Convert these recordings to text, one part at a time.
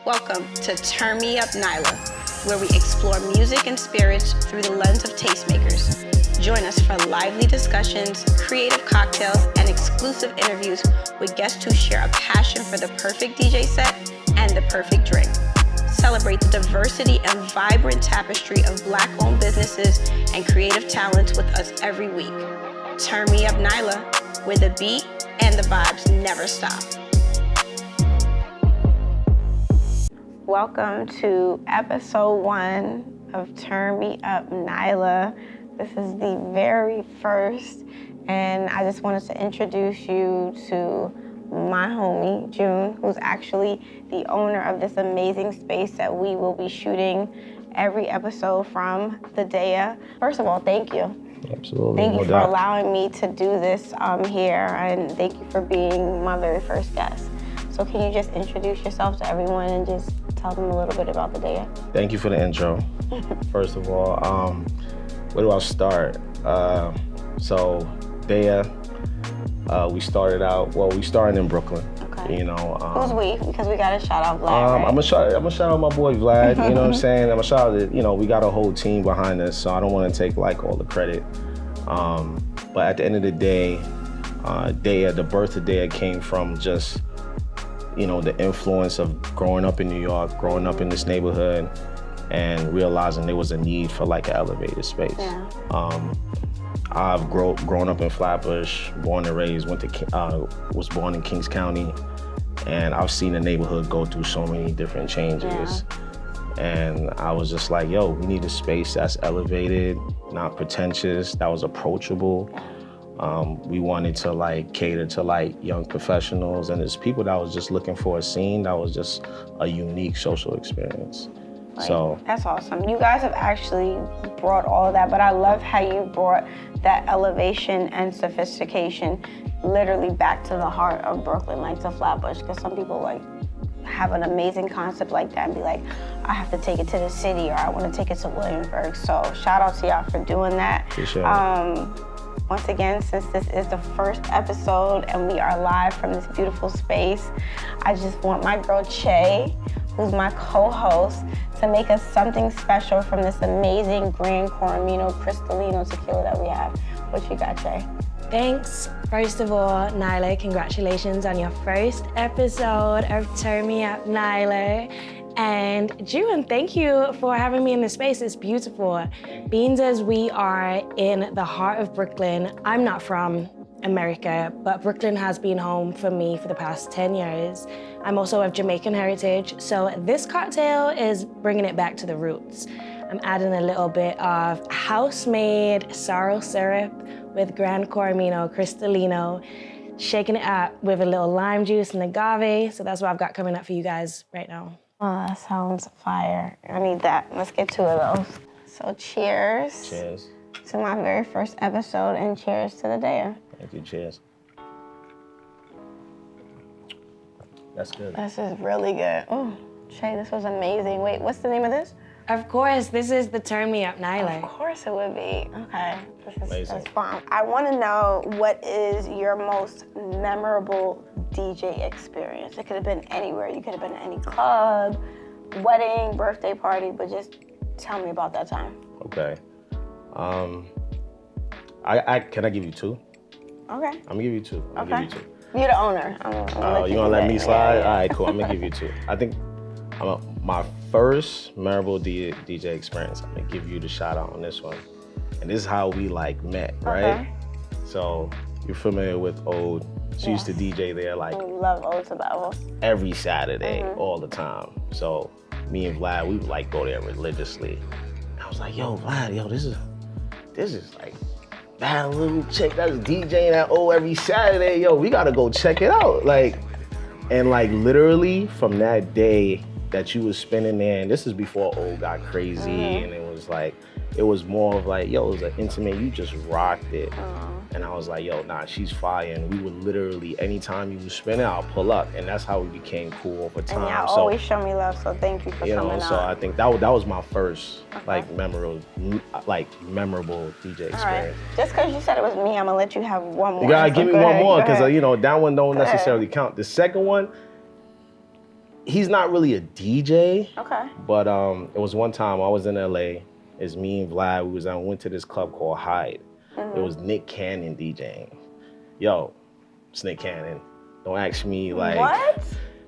Welcome to Turn Me Up NYLA, where we explore music and spirits through the lens of tastemakers. Join us for lively discussions, creative cocktails, and exclusive interviews with guests who share a passion for the perfect DJ set and the perfect drink. Celebrate the diversity and vibrant tapestry of Black-owned businesses and creative talents with us every week. Turn Me Up NYLA, where the beat and the vibes never stop. Welcome to episode 1 of Turn Me Up NYLA. This is the very first, and I just wanted to introduce you to my homie, Junn, who's actually the owner of this amazing space that we will be shooting every episode from, the DEIA. First of all, thank you. Absolutely. Thank you for allowing me to do this here, and thank you for being my very first guest. So can you just introduce yourself to everyone and just tell them a little bit about the DEIA? Thank you for the intro. First of all, where do I start? So DEIA, we started in Brooklyn. Okay. You know, who's we? Because we gotta shout out Vlad, right? I'm gonna shout out my boy Vlad. You know what I'm saying? I'm gonna shout out that, we got a whole team behind us, so I don't want to take all the credit. But at the end of the day, DEIA, the birth of DEIA came from just, the influence of growing up in New York, growing up in this neighborhood, and realizing there was a need for an elevated space. Yeah. I've grown up in Flatbush, born and raised, was born in Kings County, and I've seen the neighborhood go through so many different changes. Yeah. And I was just like, we need a space that's elevated, not pretentious, that was approachable. We wanted to cater to young professionals, and there's people that was just looking for a scene that was just a unique social experience. So that's awesome. You guys have actually brought all of that, but I love how you brought that elevation and sophistication literally back to the heart of Brooklyn, to Flatbush, because some people have an amazing concept like that and be like, I have to take it to the city, or I want to take it to Williamsburg. So shout out to y'all for doing that. Appreciate it. Once again, since this is the first episode and we are live from this beautiful space, I just want my girl Chai, who's my co-host, to make us something special from this amazing Gran Coramino Cristalino tequila that we have. What you got, Chai? Thanks. First of all, NYLA, congratulations on your first episode of Turn Me Up NYLA. And Junn, thank you for having me in this space. It's beautiful. Being as we are in the heart of Brooklyn, I'm not from America, but Brooklyn has been home for me for the past 10 years. I'm also of Jamaican heritage, so this cocktail is bringing it back to the roots. I'm adding a little bit of house-made sorrel syrup with Gran Coramino Cristalino, shaking it up with a little lime juice and agave, so that's what I've got coming up for you guys right now. Oh, that sounds fire. I need that. Let's get 2 of those. So cheers. Cheers. To my very first episode, and cheers to the DEIA. Thank you, cheers. That's good. This is really good. Oh, Chai, this was amazing. Wait, what's the name of this? Of course, this is the Turn Me Up NYLA. Of course it would be. Okay, Amazing. That's fun. I want to know, what is your most memorable DJ experience? It could have been anywhere. You could have been at any club, wedding, birthday party, but just tell me about that time. Okay. Can I give you 2? Okay. I'm gonna give you 2. Okay. You're the owner. You gonna let me slide? Yeah. All right, cool. I'm gonna give you 2. I think my first memorable DJ experience, I'm gonna give you the shout out on this one. And this is how we met, right? Okay. So you're familiar with Ode. She used to DJ there We love Ode to Babel. every Saturday, all the time. So me and Vlad, we would go there religiously. And I was like, yo, Vlad, this is that little chick that's DJing at O every Saturday. Yo, we gotta go check it out. And literally from that day that you was spending there, and this is before O got crazy, and it was more of it was an intimate, you just rocked it. And I was like, yo, nah, she's fire. And we would literally, anytime you was spinning, I'll pull up. And that's how we became cool over time. And y'all always show me love, so thank you for coming So on. I think that was my first memorable DJ experience. All right. Just because you said it was me, I'm gonna let you have one more. You gotta give me one more, because that one don't necessarily count. The second one, he's not really a DJ. Okay. But it was one time I was in LA. It's me and Vlad. We went to this club called Hyde. It was Nick Cannon DJing. Yo, it's Nick Cannon. Don't ask me like. What?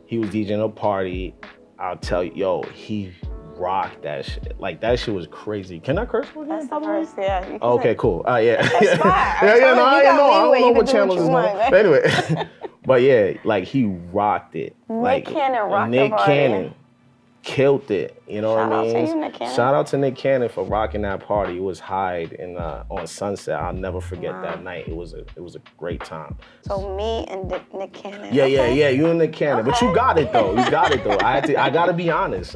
He was DJing a party. I'll tell you, yo, he rocked that shit. Like that shit was crazy. Can I curse with That's him? the first, yeah. You can Okay, say- cool. Yeah. That's fine. I don't know what channels is on. on. But anyway, but yeah, like he rocked it. Nick Cannon rocked the Nick party. Cannon killed it. You know Shout what I out mean? to you, Nick Cannon. Shout out to Nick Cannon for rocking that party. It was Hyde on Sunset. I'll never forget that night. It was a great time. So me and Nick Cannon. Yeah, okay? you and Nick Cannon. But you Okay. got it though. I gotta be honest.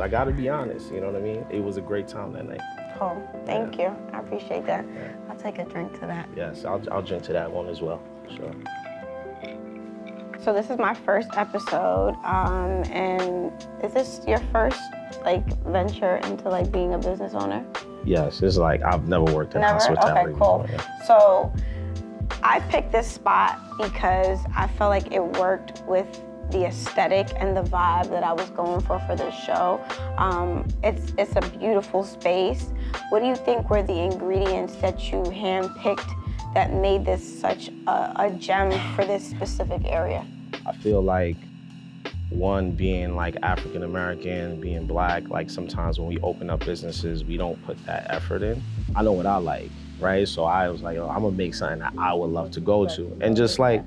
You know what I mean? It was a great time that night. Oh, thank you. I appreciate that. I'll take a drink to that. Yes, I'll drink to that one as well. Sure. So this is my first episode, and is this your first like venture into like being a business owner? Yes, it's like I've never worked in Never? hospitality Okay, cool. before. Yeah. So I picked this spot because I felt like it worked with the aesthetic and the vibe that I was going for this show. It's a beautiful space. What do you think were the ingredients that you handpicked that made this such a gem for this specific area? I feel like one, being like African American, being black, like sometimes when we open up businesses, we don't put that effort in. I know what I like, right? So I was like, oh, I'm gonna make something that I would love to go to. And just like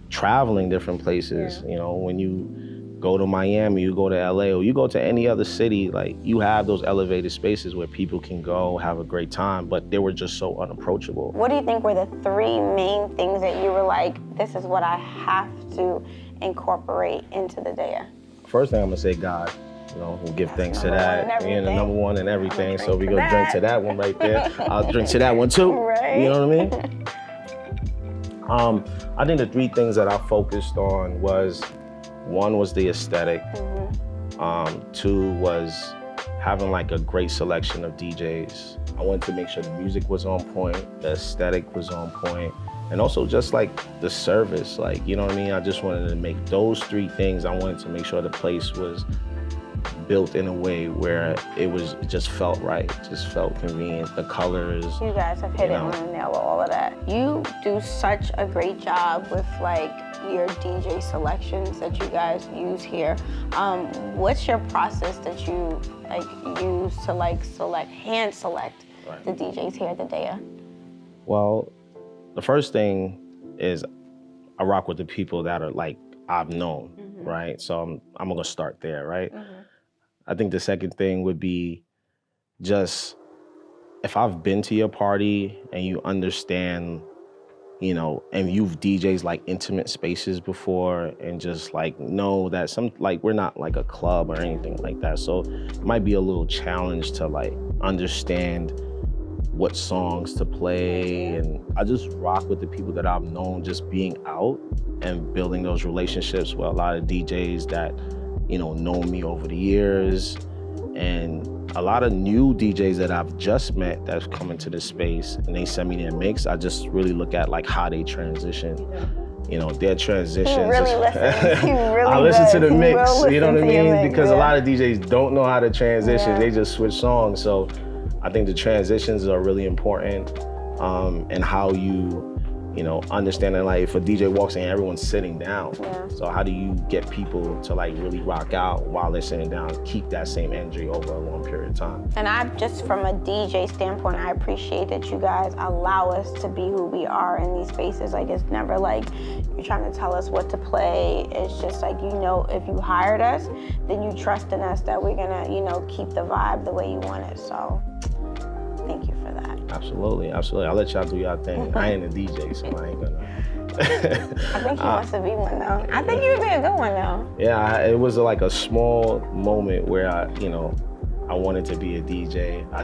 traveling different places, you know, when you go to Miami, you go to LA, or you go to any other city, like you have those elevated spaces where people can go have a great time, but they were just so unapproachable. What do you think were the three main things that you were like, this is what I have to incorporate into the DEIA? First thing I'm gonna say, God. You know, we'll give thanks to number one that. in everything. Being the number one in everything. So we drink go to drink that. to that one right there. I'll drink to that one too. Right. You know what I mean? I think the three things that I focused on was, one was the aesthetic. Two was having like a great selection of DJs. I wanted to make sure the music was on point, the aesthetic was on point, and also just like the service, like, you know what I mean? I just wanted to make those three things. I wanted to make sure the place was built in a way where it just felt right, it just felt convenient. The colors. You guys have hit You it know. on the nail with all of that. You do such a great job with like your DJ selections that you guys use here. What's your process that you like use to like hand select Right. the DJs here at the DEIA? Well, the first thing is I rock with the people that are like I've known, right? So I'm gonna start there, right? I think the second thing would be just if I've been to your party and you understand, you know, and you've DJs like intimate spaces before and just like know that we're not like a club or anything like that. So it might be a little challenge to like understand what songs to play. And I just rock with the people that I've known, just being out and building those relationships with a lot of DJs that, you know me over the years, and a lot of new DJs that I've just met that's come into this space and they send me their mix. I just really look at like how they transition, you know, their transitions. He really listens. He really I listen to does. the He mix, will you know what I listen to your mean? mix, Because a yeah. lot of DJs don't know how to transition. Yeah. They just switch songs. So I think the transitions are really important, and how you know, understanding like if a DJ walks in, everyone's sitting down. Yeah. So how do you get people to like really rock out while they're sitting down, keep that same energy over a long period of time? And I just, from a DJ standpoint, I appreciate that you guys allow us to be who we are in these spaces. Like, it's never like you're trying to tell us what to play. It's just like, you know, if you hired us, then you trust in us that we're gonna, you know, keep the vibe the way you want it. So thank you for that. Absolutely, absolutely. I'll let y'all do y'all thing. I ain't a DJ, so I ain't gonna. I think he wants to be one though. I think you would be a good one though. Yeah, it was like a small moment where I wanted to be a DJ. I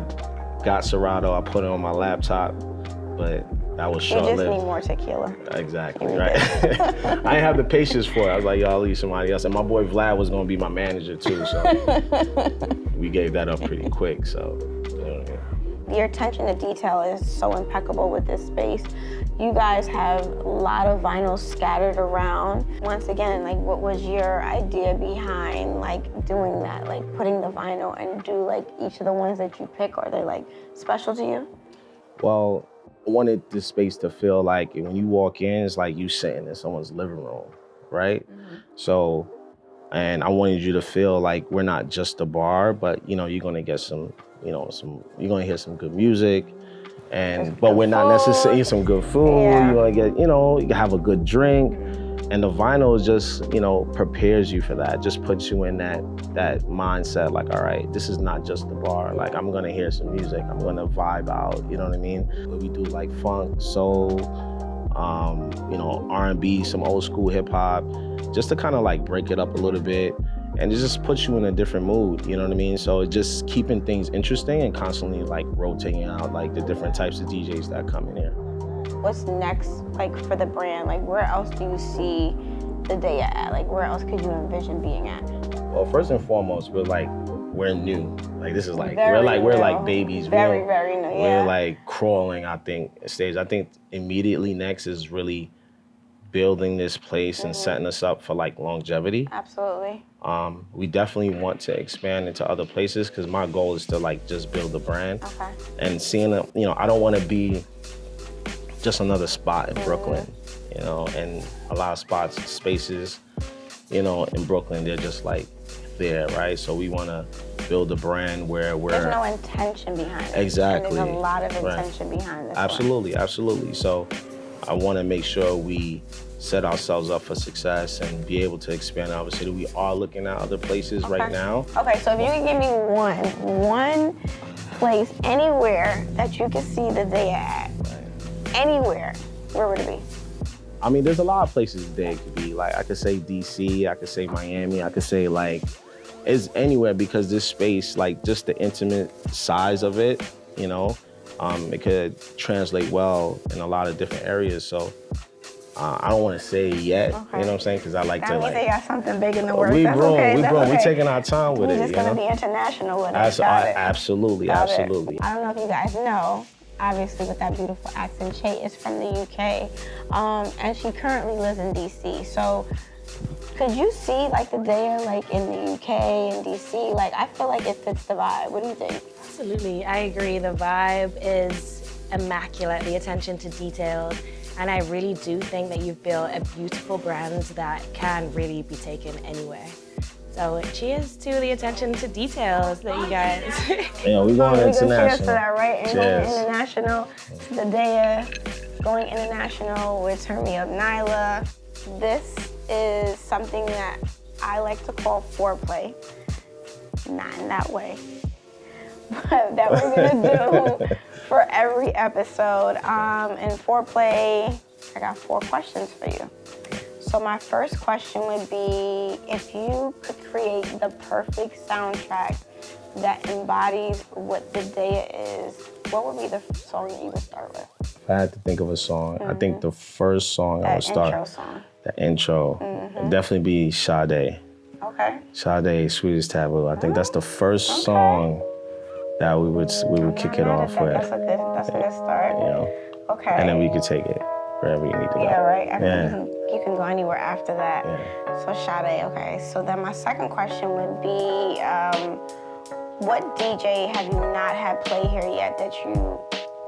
got Serato, I put it on my laptop, but that was You just short-lived. need more tequila. Exactly, You right. I didn't have the patience for it. I was like, yo, I'll leave somebody else. And my boy Vlad was gonna be my manager too, so we gave that up pretty quick, so, you know what I mean? Your attention to detail is so impeccable with this space. You guys have a lot of vinyl scattered around. Once again, like, what was your idea behind like doing that? Like putting the vinyl and do like each of the ones that you pick, are they like special to you? Well, I wanted this space to feel like when you walk in, it's like you sitting in someone's living room, right? So, and I wanted you to feel like we're not just a bar, but you're gonna get some, you're gonna hear some good music, but we're not necessarily some good food. You're gonna get, you can have a good drink, and the vinyl just, prepares you for that. Just puts you in that mindset, like, all right, this is not just the bar. Like, I'm gonna hear some music. I'm gonna vibe out. You know what I mean? We do like funk, soul, R&B, some old school hip hop, just to kind of like break it up a little bit. And it just puts you in a different mood, you know what I mean? So it's just keeping things interesting and constantly like rotating out like the different types of DJs that come in here. What's next, like, for the brand? Like, where else do you see the DEIA at? Like, where else could you envision being at? Well, first and foremost, we're new. Like, this is like, Very we're new. like babies. Very, very new, yeah. We're like crawling, I think, stage. I think immediately next is really building this place and setting us up for like longevity. Absolutely. We definitely want to expand into other places because my goal is to like just build the brand. Okay. And seeing, I don't want to be just another spot in Brooklyn, and a lot of spaces, in Brooklyn, they're just like there, right? So we want to build a brand where there's no intention behind it. Exactly. And there's a lot of intention behind this. Absolutely. So I want to make sure we set ourselves up for success and be able to expand our city. We are looking at other places right now. Okay, so if you can give me one place anywhere that you can see the DEIA at, anywhere, where would it be? I mean, there's a lot of places there it could be. Like, I could say DC, I could say Miami, I could say like, it's anywhere because this space, like just the intimate size of it, it could translate well in a lot of different areas. So I don't want to say yet, you know what I'm saying? Because I like to like. They got something big in the works. We're taking our time with it. We're just gonna be international with it. Absolutely. I don't know if you guys know, obviously with that beautiful accent, Che is from the UK, and she currently lives in DC. So could you see like the DEIA like in the UK and DC? Like, I feel like it fits the vibe. What do you think? Absolutely, I agree. The vibe is immaculate, the attention to detail. And I really do think that you've built a beautiful brand that can really be taken anywhere. So cheers to the attention to details that you guys. Yeah, we're going international. Cheers to that, right? And going international, to the DEIA, going international with turnmeupnyla. This is something that I like to call foreplay. Not in that way, but that we're gonna do for every episode. And foreplay, I got 4 questions for you. So my first question would be, if you could create the perfect soundtrack that embodies what the DEIA is, what would be the song that you would start with? If I had to think of a song, I think the first song I would start. Intro song. The intro. It'd definitely be Sade. Okay. Sade, Sweetest Taboo. I think that's the first song that we would kick it off with. That's a good start. Okay. And then we could take it wherever you need to go. Yeah, right. You can go anywhere after that. Yeah. So Sade, okay. So then my second question would be, what DJ have you not had play here yet that you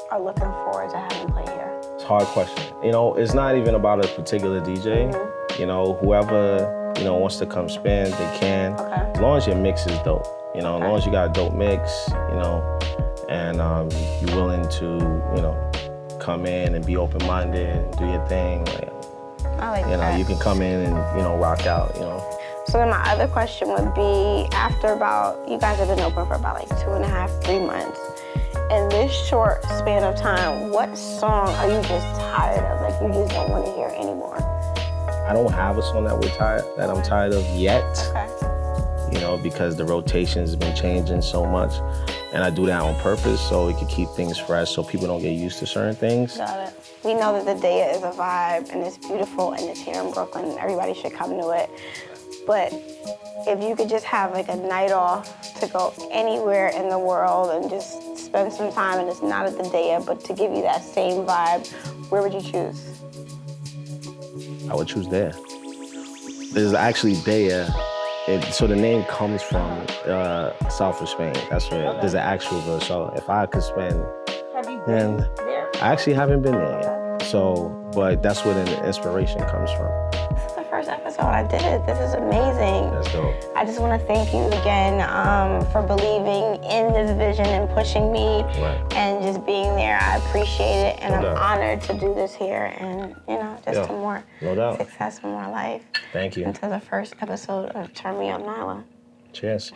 are looking forward to having play here? It's a hard question. It's not even about a particular DJ. Whoever, wants to come spin, they can. Okay. As long as your mix is dope. As long as you got a dope mix, and you're willing to, come in and be open-minded, do your thing. I like that. You can come in and, rock out, So then my other question would be, after you guys have been open for about like 2.5, 3 months. In this short span of time, what song are you just tired of? Like, you just don't want to hear anymore? I don't have a song that I'm tired of yet. Okay. Because the rotation has been changing so much. And I do that on purpose so it can keep things fresh so people don't get used to certain things. Got it. We know that the DEIA is a vibe and it's beautiful and it's here in Brooklyn and everybody should come to it. But if you could just have like a night off to go anywhere in the world and just spend some time, and it's not at the DEIA, but to give you that same vibe, where would you choose? I would choose there. There's actually DEIA. So the name comes from south of Spain. That's where there's an actual verse. So if I could spend, Have you been there? I actually haven't been there yet. So, but that's where the inspiration comes from. This is the first episode. I did it. This is amazing. That's dope. I just want to thank you again for believing in this vision and pushing me and just being there. I appreciate it, and I'm honored to do this here, and just to more success and more life. Thank you. Until the first episode of Turn Me Up, Nyla. Cheers.